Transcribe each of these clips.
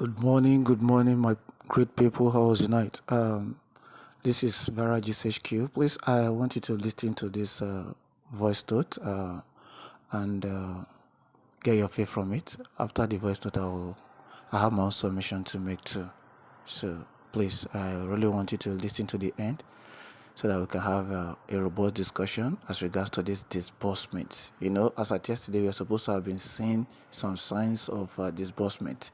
Good morning, my great people. How was your night? This is Varajis HQ. Please, I want you to listen to this voice note and get your feel from it. After the voice note, I have my own submission to make too. So please, I really want you to listen to the end so that we can have a robust discussion as regards to this disbursement. You know, as at yesterday, we are supposed to have been seeing some signs of disbursement.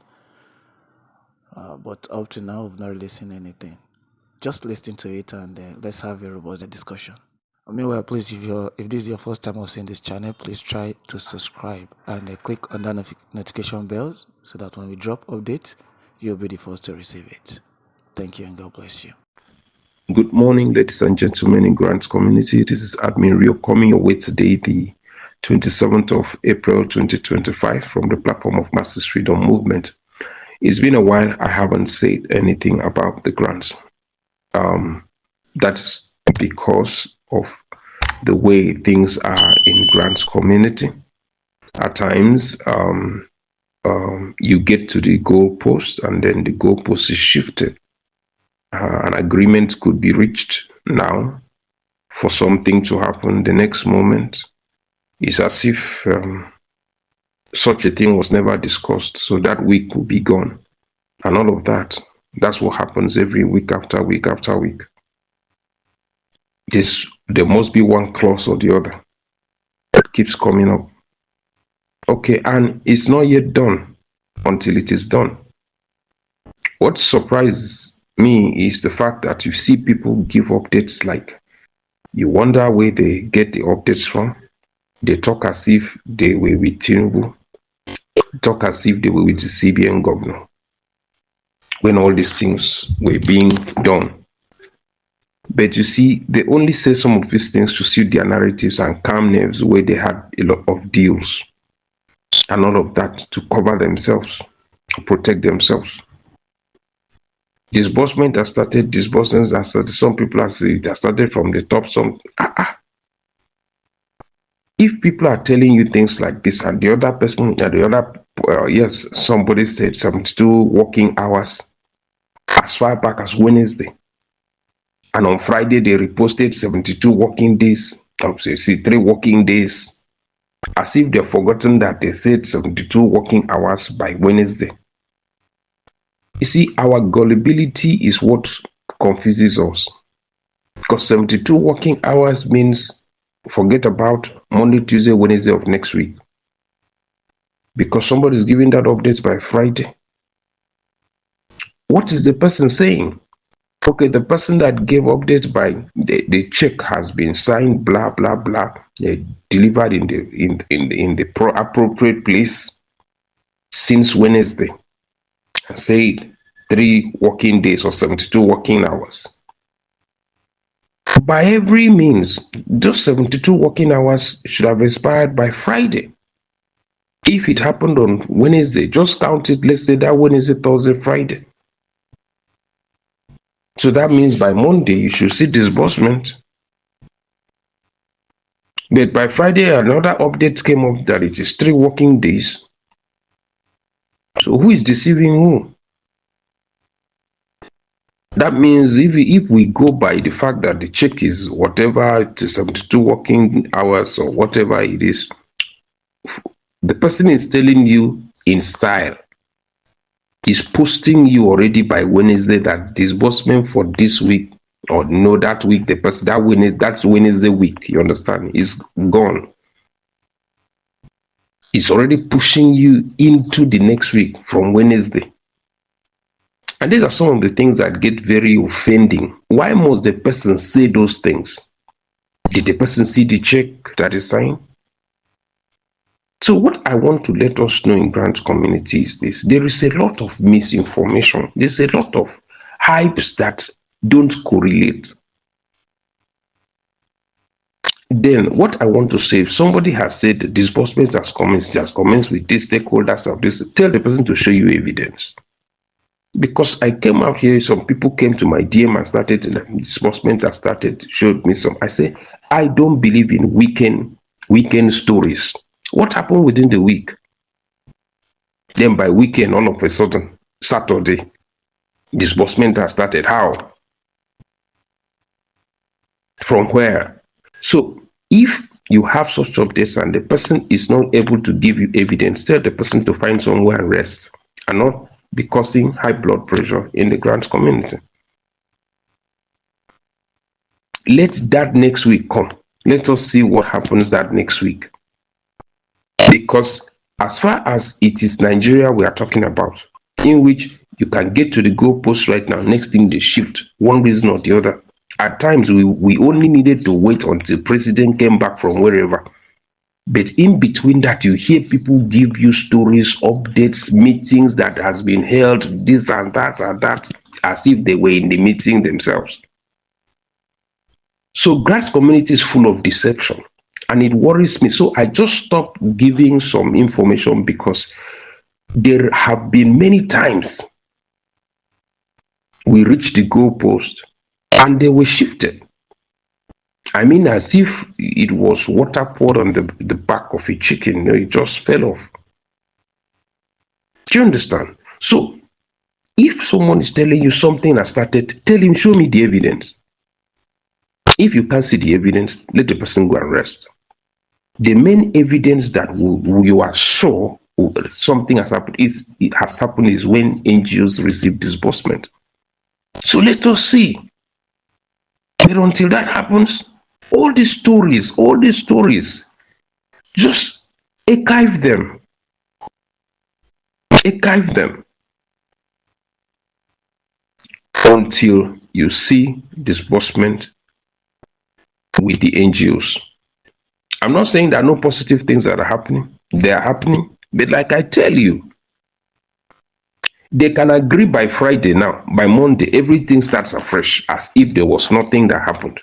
But up to now, we've not really seen anything. Just listen to it and let's have a robust discussion. Meanwhile, please, if this is your first time of seeing this channel, please try to subscribe and click on the notification bells so that when we drop updates, you'll be the first to receive it. Thank you and God bless you. Good morning, ladies and gentlemen in Grants community. This is Adminreal coming your way today, the 27th of April 2025, from the platform of Masses Freedom Movement. It's been a while. I haven't said anything about the grants. That's because of the way things are in grants community. At times, you get to the goalpost and then the goalpost is shifted. An agreement could be reached now for something to happen the next moment. It's as if such a thing was never discussed, so that week will be gone. And all of that, that's what happens every week after week after week. There must be one clause or the other that keeps coming up. Okay, and it's not yet done until it is done. What surprises me is the fact that you see people give updates like you wonder where they get the updates from. They talk as if they were with Tinubu, talk as if they were with the CBN governor when all these things were being done. But you see, they only say some of these things to suit their narratives and calm nerves where they had a lot of deals and all of that to cover themselves, to protect themselves. Disbursement has started, disbursements have started. Some people have said it has started from the top. If people are telling you things like this, and the other person, yes, somebody said 72 working hours as far back as Wednesday, and on Friday they reposted 72 working days, 3 working days, as if they've forgotten that they said 72 working hours by Wednesday. You see, our gullibility is what confuses us, because 72 working hours means forget about Monday, Tuesday, Wednesday of next week, because somebody is giving that updates by Friday. What is the person saying? Okay, the person that gave updates by the check has been signed, blah blah blah, delivered in the appropriate place since Wednesday, and said 3 working days or 72 working hours. By every means, those 72 working hours should have expired by Friday. If it happened on Wednesday, just count it, let's say that Wednesday, Thursday, Friday. So that means by Monday, you should see disbursement. But by Friday, another update came up that it is 3 working days. So who is deceiving who? That means if we go by the fact that the check is whatever, 72 working hours or whatever it is, the person is telling you in style, is posting you already by Wednesday that disbursement for this week, or no, that week, the person that's Wednesday week, you understand, is gone. It's already pushing you into the next week from Wednesday. And these are some of the things that get very offending. Why must the person say those things? Did the person see the check that is signed? So what I want to let us know in grant community is this: there is a lot of misinformation. There's a lot of hypes that don't correlate. Then what I want to say, if somebody has said disbursement has commenced with this stakeholders of this, tell the person to show you evidence. Because I came out here, some people came to my DM and started, disbursement has started, showed me some. I say, I don't believe in weekend stories. What happened within the week? Then by weekend, all of a sudden, Saturday, disbursement has started. How? From where? So if you have such updates and the person is not able to give you evidence, tell the person to find somewhere and rest and not be causing high blood pressure in the grant community. Let that next week come. Let us see what happens that next week. Because as far as it is Nigeria we are talking about, in which you can get to the goalpost right now, next thing they shift, one reason or the other. At times we only needed to wait until president came back from wherever. But in between that, you hear people give you stories, updates, meetings that has been held, this and that, as if they were in the meeting themselves. So grant community is full of deception, and it worries me. So I just stopped giving some information because there have been many times we reached the goalpost and they were shifted. I mean, as if it was water poured on the back of a chicken. You know, it just fell off. Do you understand? So if someone is telling you something has started, tell him, show me the evidence. If you can't see the evidence, let the person go and rest. The main evidence that you are sure something has happened is when NGOs receive disbursement. So let us see. But until that happens, all these stories, just archive them. Archive them until you see disbursement with the NGOs. I'm not saying there are no positive things that are happening. They are happening. But like I tell you, they can agree by Friday now. By Monday, everything starts afresh as if there was nothing that happened.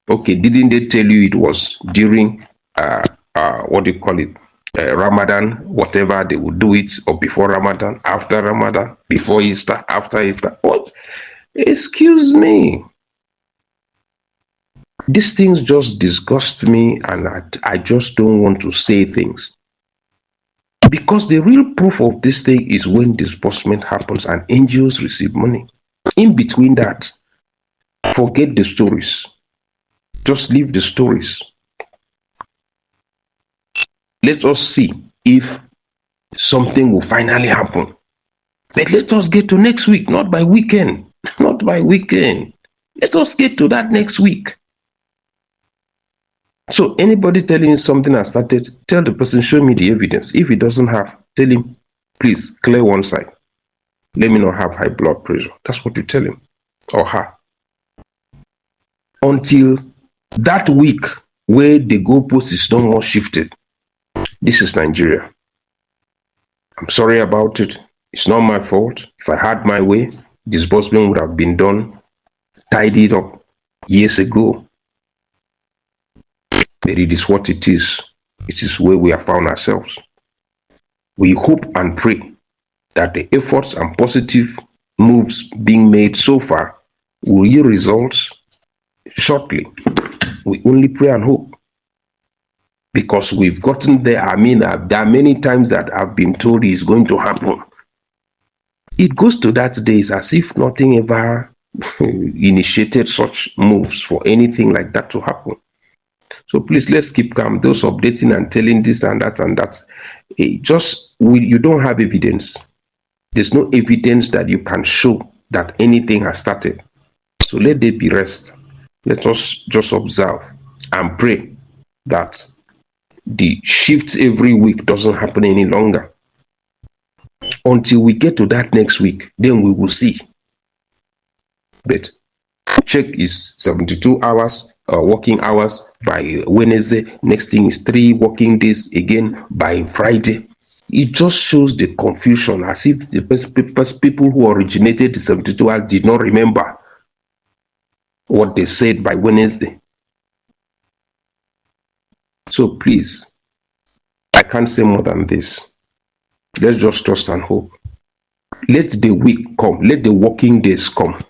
Okay, didn't they tell you it was during, what do you call it, Ramadan, whatever, they would do it, or before Ramadan, after Ramadan, before Easter, after Easter? What? Excuse me. These things just disgust me, and I just don't want to say things. Because the real proof of this thing is when disbursement happens and NGOs receive money. In between that, forget the stories. Just leave the stories. Let us see if something will finally happen. But let us get to next week, not by weekend. Not by weekend. Let us get to that next week. So anybody telling you something has started, tell the person, show me the evidence. If he doesn't have, tell him, please clear one side. Let me not have high blood pressure. That's what you tell him or her. Until that week where the goalpost is no more shifted. This is Nigeria. I'm sorry about it. It's not my fault. If I had my way, disbursement would have been done, tidied up years ago. But it is what it is. It is where we have found ourselves. We hope and pray that the efforts and positive moves being made so far will yield results shortly. We only pray and hope. Because we've gotten there. I mean, there are many times that I've been told it's going to happen. It goes to that days as if nothing ever initiated such moves for anything like that to happen. So please, let's keep calm. Those updating and telling this and that, you don't have evidence. There's no evidence that you can show that anything has started. So let there be rest. Let us just observe and pray that the shifts every week doesn't happen any longer. Until we get to that next week, then we will see. But check is 72 hours. Working hours by Wednesday. Next thing is 3 working days again by Friday. It just shows the confusion, as if the people who originated the 72 hours did not remember what they said by Wednesday. So please, I can't say more than this. Let's just trust and hope. Let the week come. Let the working days come.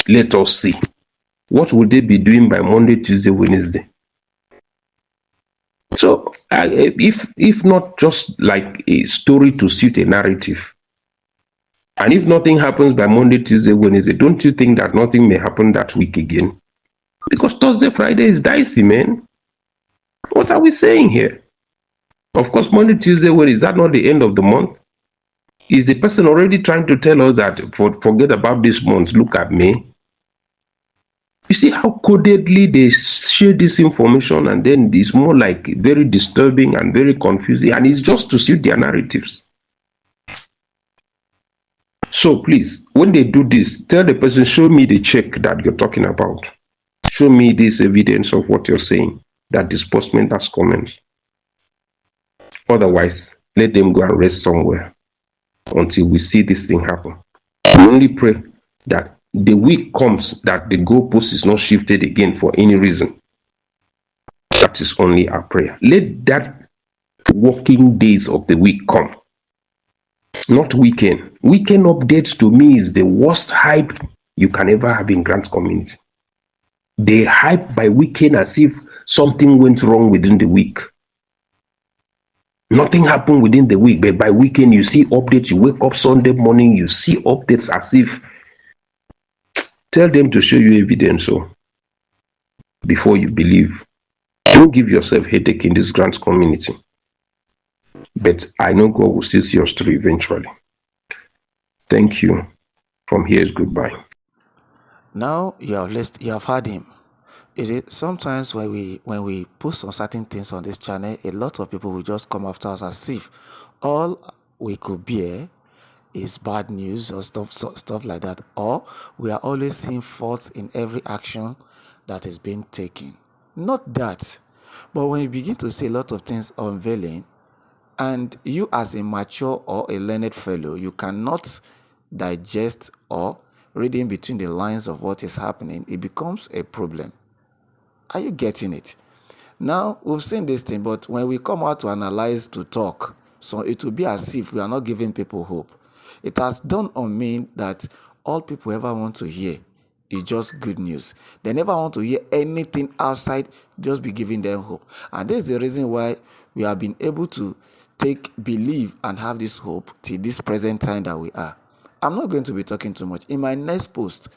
Let us see. What will they be doing by Monday, Tuesday, Wednesday? So, if not just like a story to suit a narrative, And if nothing happens by Monday, Tuesday, Wednesday, don't you think that nothing may happen that week again? Because Thursday, Friday is dicey, man. What are we saying here? Of course, Monday, Tuesday, Wednesday, is that not the end of the month? Is the person already trying to tell us that forget about this month, look at me? You see how codedly they share this information, and then it's more like very disturbing and very confusing, and it's just to suit their narratives. So please, when they do this, tell the person, show me the check that you're talking about. Show me this evidence of what you're saying, that disbursement has commenced. Otherwise, let them go and rest somewhere until we see this thing happen. We only pray that the week comes that the goalpost is not shifted again for any reason. That is only our prayer. Let that working days of the week come, not weekend. Weekend updates to me is the worst hype you can ever have in Grant community. They hype by weekend as if something went wrong within the week. Nothing happened within the week, but by weekend you see updates. You wake up Sunday morning, you see updates as if. Tell them to show you evidence before you believe. Don't give yourself headache in this Grant community. But I know God will still see us through eventually. Thank you. From here is goodbye. Now you have heard him. Is it sometimes when we post on certain things on this channel, a lot of people will just come after us as if all we could bear is bad news or stuff like that, or we are always seeing faults in every action that is being taken. Not that, but when you begin to see a lot of things unveiling, and you as a mature or a learned fellow, you cannot digest or reading between the lines of what is happening, it becomes a problem. Are you getting it? Now, we've seen this thing, but when we come out to analyze, to talk, so it will be as if we are not giving people hope. It has dawned on me that all people ever want to hear is just good news. They never want to hear anything outside, just be giving them hope. And this is the reason why we have been able to believe and have this hope till this present time that we are. I'm not going to be talking too much. In my next post,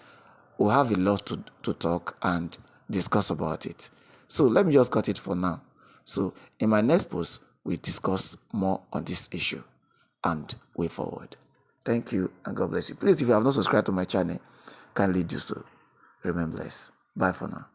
we'll have a lot to talk and discuss about it. So let me just cut it for now. So in my next post, we discuss more on this issue and way forward. Thank you and God bless you. Please, if you have not subscribed to my channel, kindly do so. Remain blessed. Bye for now.